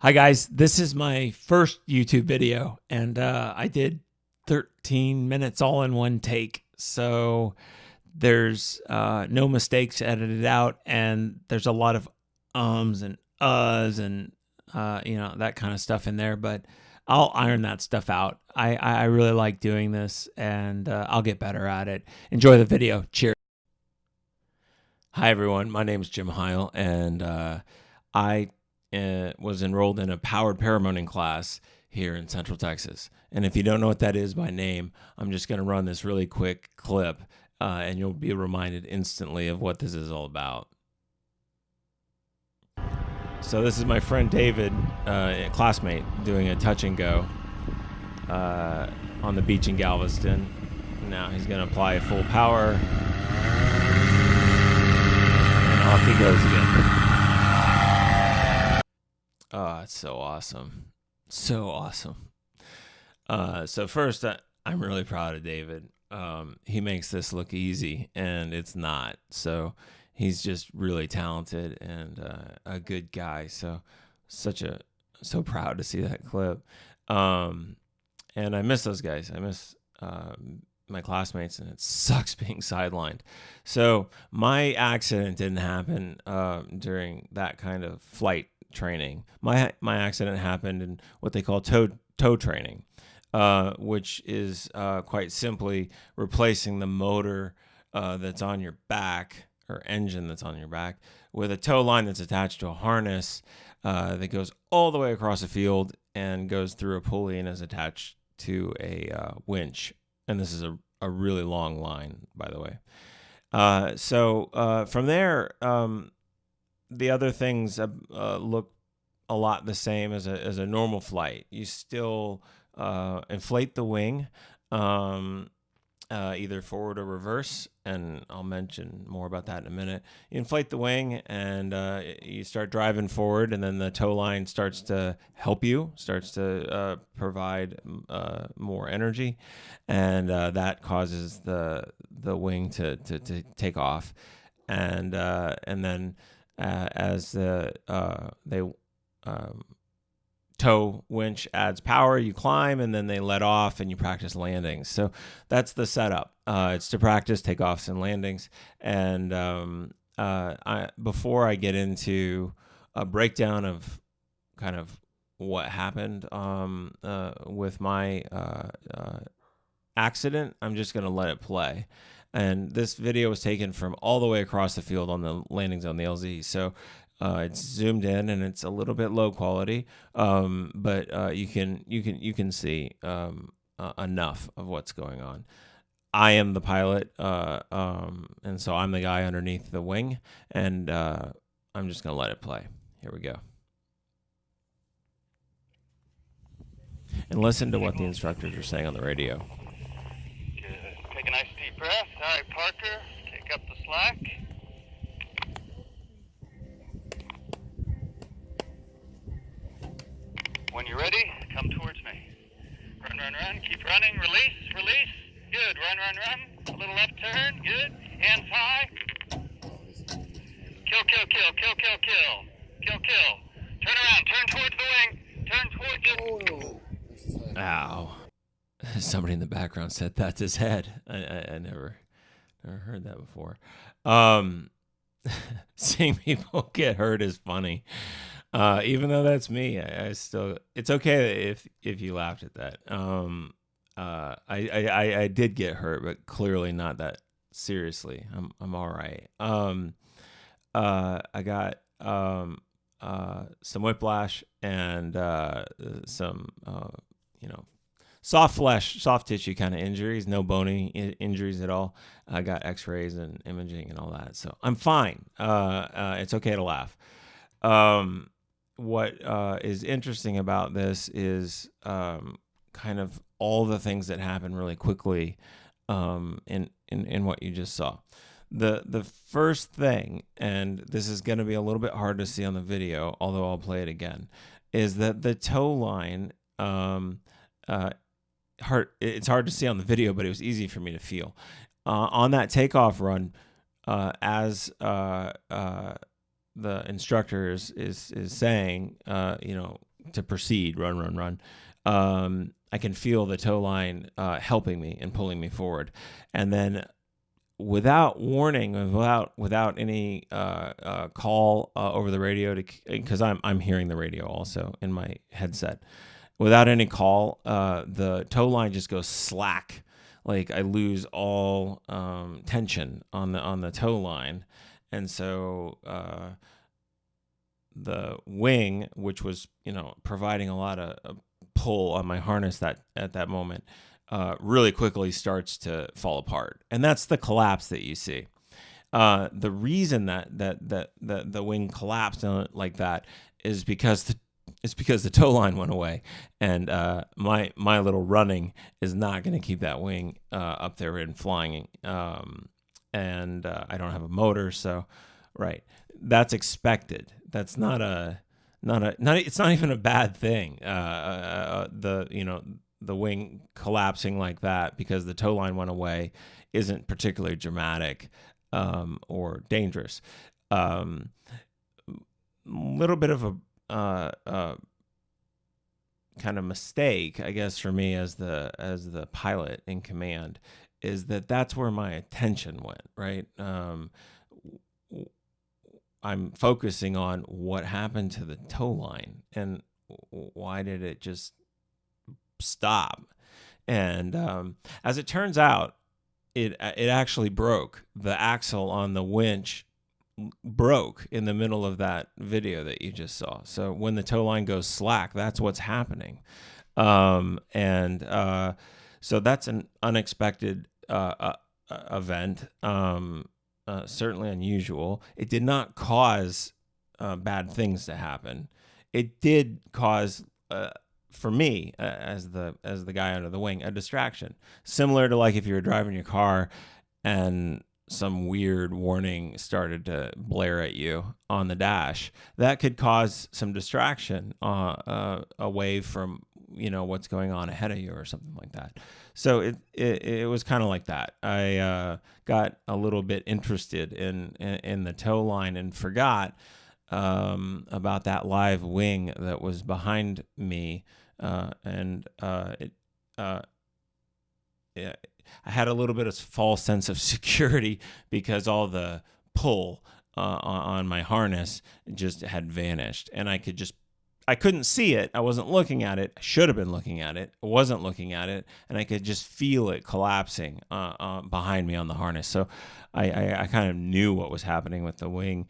Hi guys, this is my first YouTube video and I did 13 minutes all in one take. So there's no mistakes edited out, and there's a lot of ums and uhs and that kind of stuff in there, but I'll iron that stuff out. I really like doing this, and I'll get better at it. Enjoy the video. Cheers. Hi everyone, my name is Jim Heil, and I was enrolled in a powered paramotoring class here in Central Texas. And if you don't know what that is by name, I'm just going to run this really quick clip, and you'll be reminded instantly of what this is all about. So this is my friend David, a classmate, doing a touch and go on the beach in Galveston. Now he's going to apply full power, and off he goes again. Oh, it's so awesome. So awesome. So first, I'm really proud of David. He makes this look easy, and it's not. So he's just really talented and a good guy. So proud to see that clip. And I miss those guys. I miss my classmates, and it sucks being sidelined. So my accident didn't happen during that kind of flight training. My accident happened in what they call tow training, which is quite simply replacing the motor that's on your back, or engine that's on your back, with a tow line that's attached to a harness that goes all the way across the field and goes through a pulley and is attached to a winch. And this is a really long line, by the way. So from there, the other things look a lot the same as a normal flight. You still inflate the wing, either forward or reverse, and I'll mention more about that in a minute. You inflate the wing, and you start driving forward, and then the tow line starts to help you, starts to provide more energy, and that causes the wing to take off, and then as the tow winch adds power, you climb, and then they let off, and you practice landings. So that's the setup. It's to practice takeoffs and landings. And before I get into a breakdown of kind of what happened with my accident, I'm just going to let it play. And this video was taken from all the way across the field on the landings on the LZ. So it's zoomed in, and it's a little bit low quality, but you can see enough of what's going on. I am the pilot, and so I'm the guy underneath the wing, and I'm just going to let it play. Here we go. And listen to what the instructors are saying on the radio. Good. Take a nice deep breath. All right, Parker, take up the slack. When you're ready, come towards me. Run, run, run. Keep running. Release, release. Good. Run, run, run. A little left turn. Good. Hands high. Kill, kill, kill, kill, kill, kill. Kill, kill. Turn around. Turn towards the wing. Turn towards it. Ow. Somebody in the background said that's his head. I never heard that before. Seeing people get hurt is funny. Even though that's me, I still, it's okay if you laughed at that. I did get hurt, but clearly not that seriously. I'm all right. I got some whiplash and some soft flesh, soft tissue kind of injuries, no bony injuries at all. I got x-rays and imaging and all that, so I'm fine. It's okay to laugh. What is interesting about this is kind of all the things that happen really quickly in what you just saw. The first thing, and this is going to be a little bit hard to see on the video, although I'll play it again, is that the tow line, it's hard to see on the video, but it was easy for me to feel. On that takeoff run, as the instructor is saying, to proceed, run. I can feel the tow line helping me and pulling me forward, and then without warning, without any call over the radio, because I'm hearing the radio also in my headset. Without any call, the tow line just goes slack. Like I lose all tension on the tow line, and so the wing, which was providing a lot of pull on my harness at that moment, really quickly starts to fall apart, and that's the collapse that you see. The reason that the wing collapsed like that is because the tow line went away, and my little running is not going to keep that wing up there and flying. And I don't have a motor, so right, that's expected. That's not it's not even a bad thing. The wing collapsing like that because the tow line went away isn't particularly dramatic or dangerous. Little bit of a kind of mistake, I guess, for me as the pilot in command, is that's where my attention went. Right, I'm focusing on what happened to the tow line and why did it just stop. And as it turns out, it actually broke. The axle on the winch broke in the middle of that video that you just saw. So when the tow line goes slack, that's what's happening. So that's an unexpected event, certainly unusual. It did not cause bad things to happen. It did cause, for me, as the guy under the wing, a distraction, similar to like if you were driving your car and some weird warning started to blare at you on the dash. That could cause some distraction away from what's going on ahead of you or something like that. So it was kind of like that. I got a little bit interested in the tow line and forgot about that live wing that was behind me, I had a little bit of false sense of security because all the pull on my harness just had vanished, and I couldn't see it. I wasn't looking at it. I should have been looking at it. I wasn't looking at it, and I could just feel it collapsing behind me on the harness. So I kind of knew what was happening with the wing,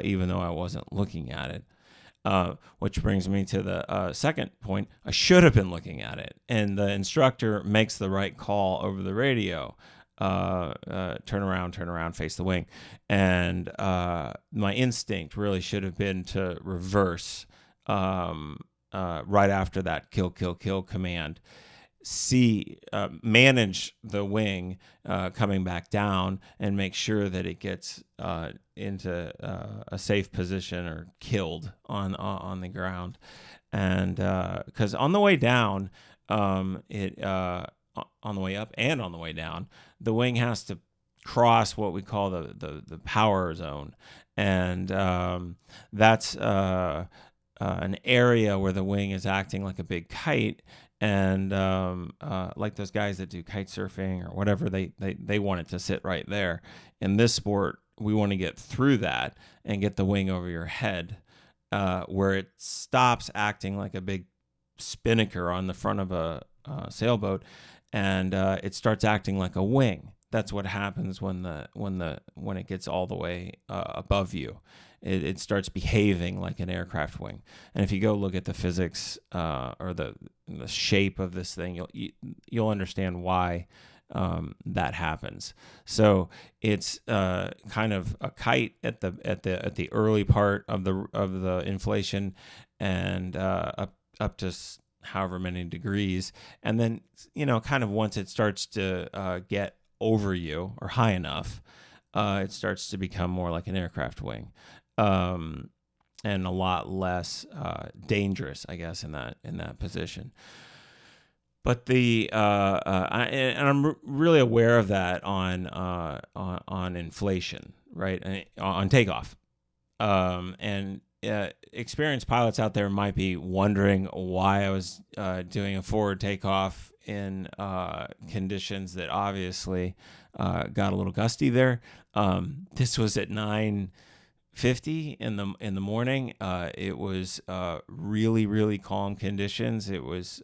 even though I wasn't looking at it. Which brings me to the second point. I should have been looking at it, and the instructor makes the right call over the radio. Turn around, face the wing. And my instinct really should have been to reverse right after that kill command. Manage the wing coming back down and make sure that it gets into a safe position or killed on the ground. And because on the way down, on the way up and on the way down, the wing has to cross what we call the power zone, and that's an area where the wing is acting like a big kite. And like those guys that do kite surfing or whatever, they want it to sit right there. In this sport, we want to get through that and get the wing over your head, where it stops acting like a big spinnaker on the front of a sailboat, and it starts acting like a wing. That's what happens when it gets all the way above you. It starts behaving like an aircraft wing. And if you go look at the physics or the shape of this thing, you'll understand why that happens. So it's kind of a kite at the early part of the inflation, and up to however many degrees, and then kind of once it starts to get over you or high enough, it starts to become more like an aircraft wing. And a lot less dangerous, I guess, in that position. But I'm really aware of that on inflation, right? On takeoff, and experienced pilots out there might be wondering why I was doing a forward takeoff in conditions that obviously got a little gusty there. This was at 9:50 in the morning. It was really, really calm conditions. It was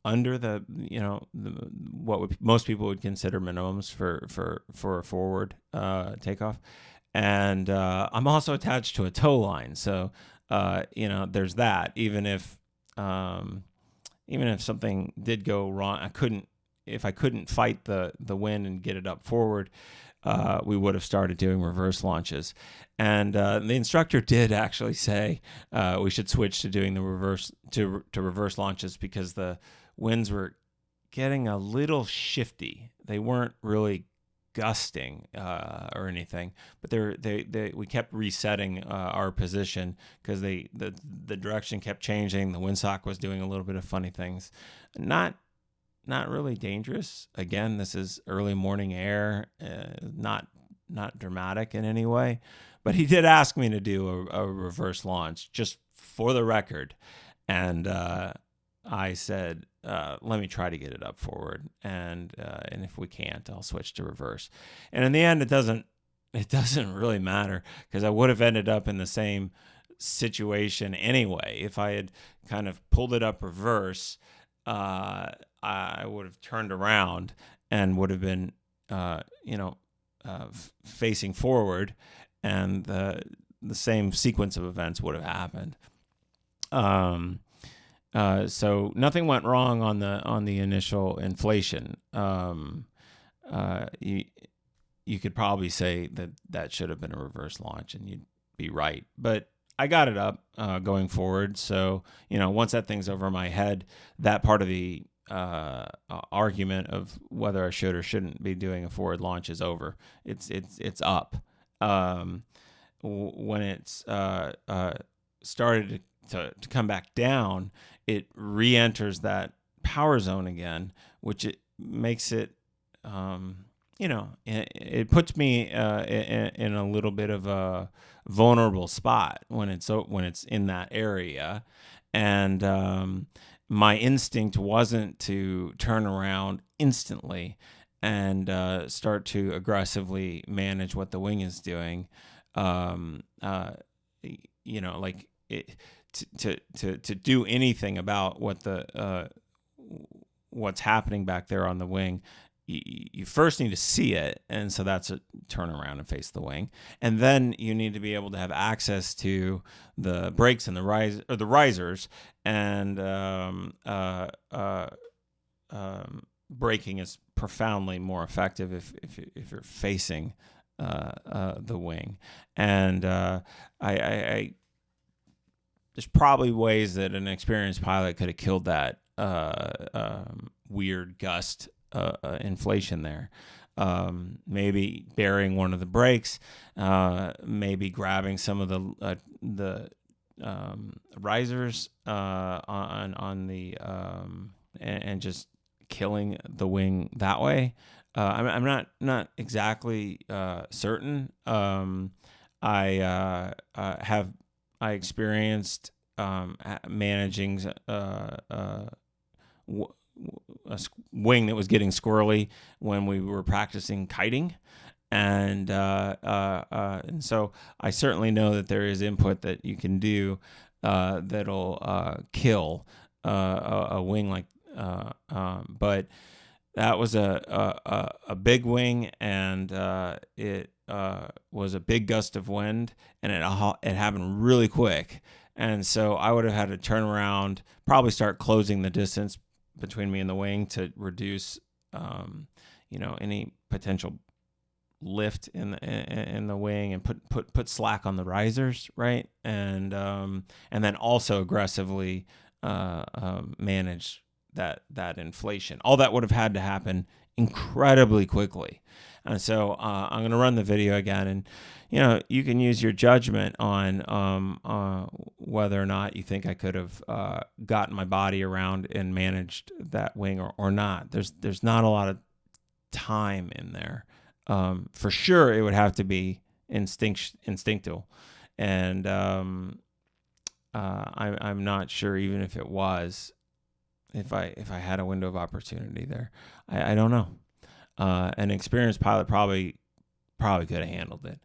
under what most people would consider minimums for a forward takeoff. And I'm also attached to a tow line, so there's that. Even if something did go wrong, if I couldn't fight the wind and get it up forward, we would have started doing reverse launches. And the instructor did actually say we should switch to doing the reverse launches because the winds were getting a little shifty. They weren't really gusting or anything, but we kept resetting our position because the direction kept changing. The windsock was doing a little bit of funny things. Not really dangerous. Again, this is early morning air, not dramatic in any way. But he did ask me to do a reverse launch, just for the record, and I said, let me try to get it up forward, and if we can't, I'll switch to reverse. And in the end, it doesn't really matter because I would have ended up in the same situation anyway. If I had kind of pulled it up reverse, I would have turned around and would have been, facing forward, and the same sequence of events would have happened. So nothing went wrong on the initial inflation. You could probably say that should have been a reverse launch, and you'd be right. But I got it up going forward. So once that thing's over my head, that part of the argument of whether I should or shouldn't be doing a forward launch is over. It's up. When it's started to come back down, it re-enters that power zone again, which it makes it, it puts me in a little bit of a vulnerable spot when it's in that area, and my instinct wasn't to turn around instantly and start to aggressively manage what the wing is doing. To do anything about what's happening back there on the wing, you first need to see it, and so that's a turn around and face the wing, and then you need to be able to have access to the brakes and the risers, and braking is profoundly more effective if you're facing the wing, and I there's probably ways that an experienced pilot could have killed that weird gust inflation there. Maybe burying one of the brakes, maybe grabbing some of the risers on the and just killing the wing that way. I'm not exactly certain. I experienced managing a wing that was getting squirrely when we were practicing kiting, and so I certainly know that there is input that you can do that'll kill a wing like. But that was a big wing, and it was a big gust of wind, and it happened really quick. And so I would have had to turn around, probably start closing the distance between me and the wing to reduce, any potential lift in the wing, and put slack on the risers, right? And then also aggressively manage that inflation. All that would have had to happen incredibly quickly. And so I'm going to run the video again, and you can use your judgment on whether or not you think I could have gotten my body around and managed that wing or not. There's not a lot of time in there. For sure, it would have to be instinctual, and I'm not sure even if it was, if I had a window of opportunity there. I don't know. An experienced pilot probably could have handled it.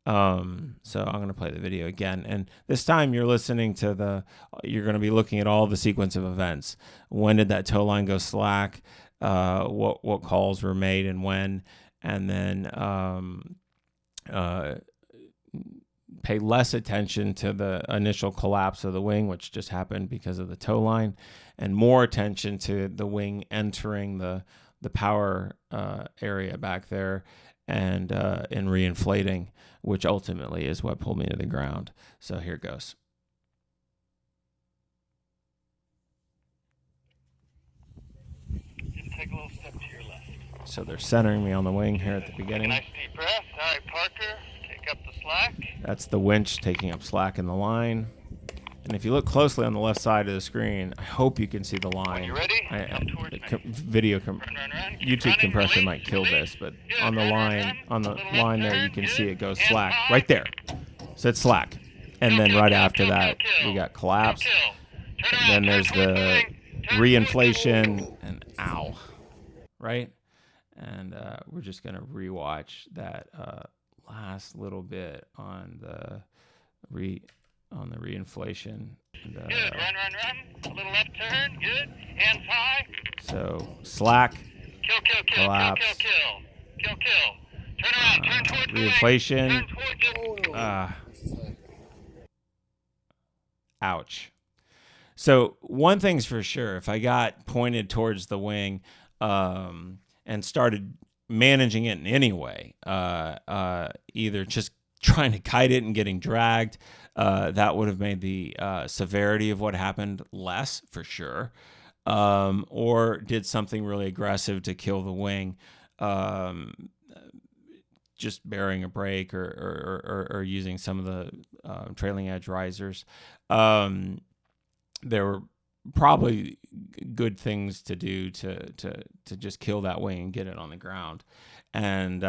So I'm going to play the video again. And this time you're listening to you're going to be looking at all the sequence of events. When did that tow line go slack? What calls were made and when? And then, pay less attention to the initial collapse of the wing, which just happened because of the tow line, and more attention to the wing entering the power area back there and reinflating, which ultimately is what pulled me to the ground. So here goes. Just take a little step to your left. So they're centering me on the wing here at the beginning. Take a nice deep breath. All right, Parker, take up the slack. That's the winch taking up slack in the line. And if you look closely on the left side of the screen, I hope you can see the line. When you're ready, come towards me. YouTube compression might kill this, but on the line there, you can see it goes slack right there. So it's slack. And then right after that, we got collapse. And then there's the reinflation and ow, right? And we're just going to rewatch that last little bit on the reinflation. And, good. Run. A little left turn. Good. Hands high. So slack. Kill. Collapse. Kill. Turn around. Turn towards the reinflation. wing. Turn towards it. Ouch. So one thing's for sure, if I got pointed towards the wing and started managing it in any way, either just trying to kite it and getting dragged, that would have made the severity of what happened less, for sure. Or did something really aggressive to kill the wing, just bearing a brake or using some of the trailing edge risers. There were probably good things to do to just kill that wing and get it on the ground. And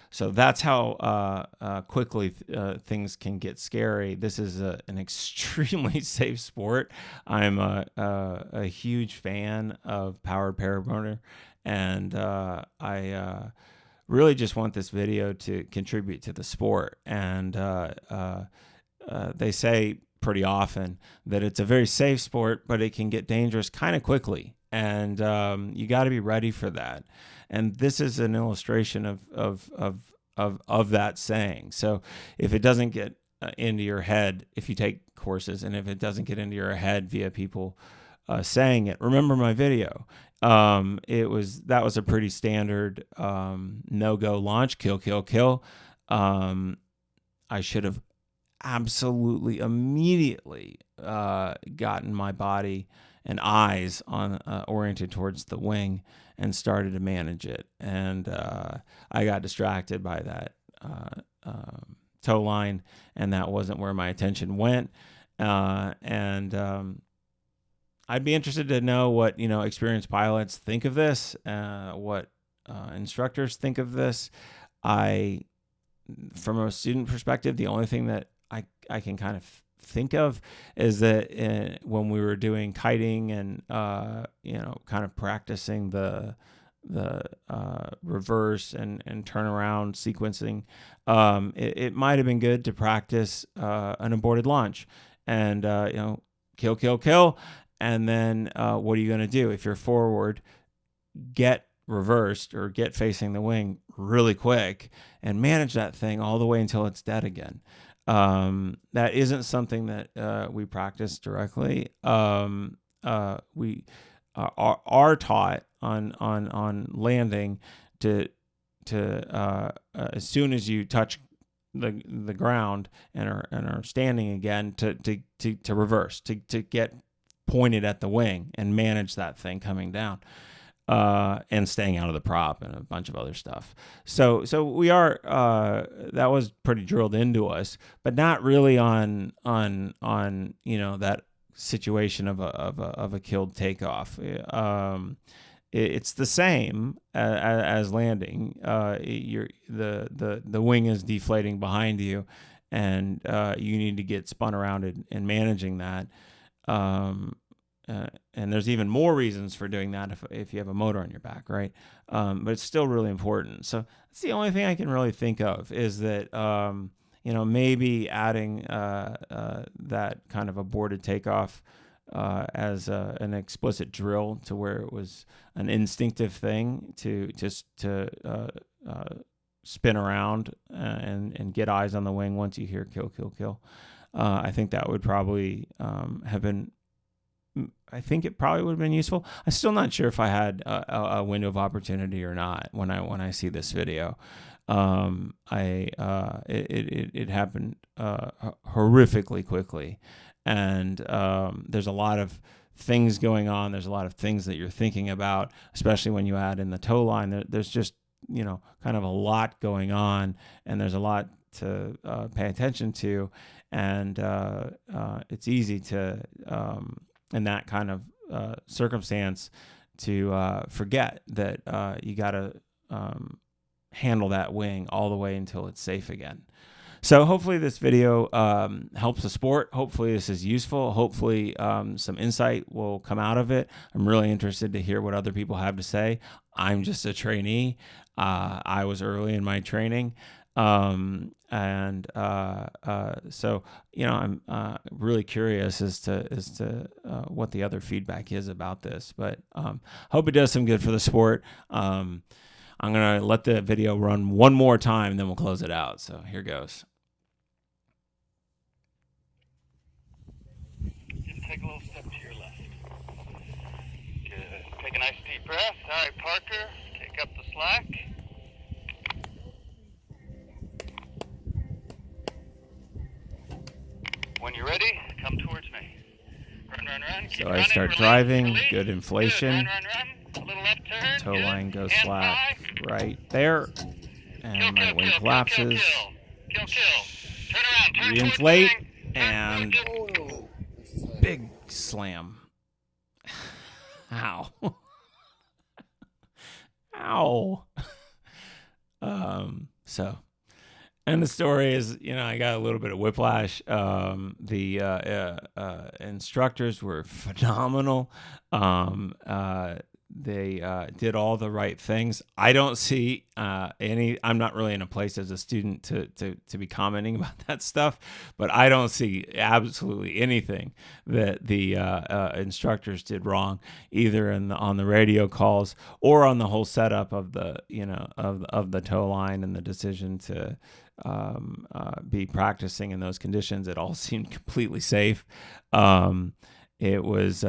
so that's how quickly things can get scary. This is an extremely safe sport. I'm a huge fan of powered paramotor, and I really just want this video to contribute to the sport. And they say pretty often that it's a very safe sport, but it can get dangerous kind of quickly. And you got to be ready for that. And this is an illustration of that saying. So if it doesn't get into your head, if you take courses, and if it doesn't get into your head via people saying it, remember my video. That was a pretty standard no-go launch, kill. I should have absolutely immediately gotten my body and eyes on oriented towards the wing and started to manage it. And I got distracted by that tow line, and that wasn't where my attention went. And I'd be interested to know what experienced pilots think of this, what instructors think of this. From a student perspective, the only thing that I can kind of think of is that when we were doing kiting and kind of practicing the reverse and turnaround sequencing, it might have been good to practice an aborted launch and kill, and then what are you going to do if you're forward? Get reversed or get facing the wing really quick and manage that thing all the way until it's dead again. That isn't something that we practice directly. We are taught on landing to as soon as you touch the ground and are standing again to reverse, to get pointed at the wing and manage that thing coming down. And staying out of the prop and a bunch of other stuff. So we are that was pretty drilled into us, but not really on that situation of a killed takeoff. it's the same as landing. The wing is deflating behind you, and you need to get spun around and managing that. And there's even more reasons for doing that if you have a motor on your back, right? But it's still really important. So that's the only thing I can really think of, is that maybe adding that kind of aborted takeoff as an explicit drill, to where it was an instinctive thing to just spin around and get eyes on the wing once you hear kill, kill, kill. I think that would probably have been. I think it probably would have been useful. I'm still not sure if I had a window of opportunity or not when I see this video. It happened horrifically quickly, and there's a lot of things going on. There's a lot of things that you're thinking about, especially when you add in the tow line. There's just kind of a lot going on, and there's a lot to pay attention to, and it's easy to in that kind of circumstance to forget that you got to handle that wing all the way until it's safe again. So hopefully this video helps the sport. Hopefully this is useful. Hopefully some insight will come out of it. I'm really interested to hear what other people have to say. I'm just a trainee. I was early in my training. So I'm really curious as to what the other feedback is about this, but hope it does some good for the sport. I'm going to let the video run one more time, and then we'll close it out. So here goes. Just take a little step to your left. Good. Take a nice deep breath. All right, Parker, take up the slack. When you're ready, come towards me. Run, run, run. Keep So I running, start release, driving, release. good inflation. Good. Run, run, run. A little left turn. Tow Good. line goes Hands slack high. right there, and my wing collapses. Kill. Turn around. Turn Reinflate, towards the wing. and big slam. Ow. Ow. And the story is, I got a little bit of whiplash. The instructors were phenomenal. They did all the right things. I don't see I'm not really in a place as a student to be commenting about that stuff, but I don't see absolutely anything that the instructors did wrong, either on the radio calls or on the whole setup of the of the tow line and the decision to be practicing in those conditions. It all seemed completely safe. It was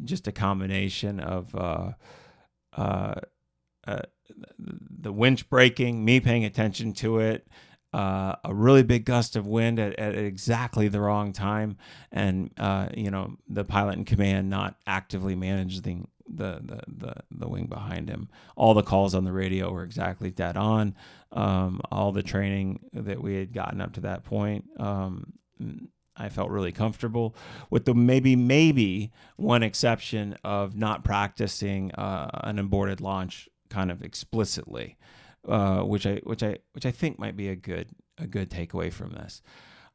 just a combination of the winch breaking, me paying attention to it, a really big gust of wind at exactly the wrong time, and the pilot in command not actively managing the wing behind him. All the calls on the radio were exactly dead on. All the training that we had gotten up to that point, I felt really comfortable with the maybe one exception of not practicing an aborted launch kind of explicitly, which I think might be a good takeaway from this.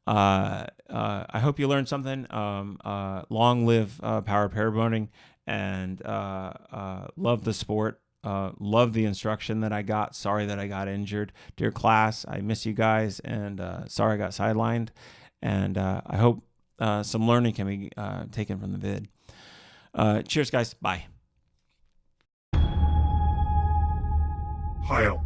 I hope you learned something. Long live power paraboating, and love the sport. Love the instruction that I got. Sorry that I got injured. Dear class, I miss you guys, and sorry I got sidelined. And I hope some learning can be taken from the vid. Cheers, guys. Bye. Heil.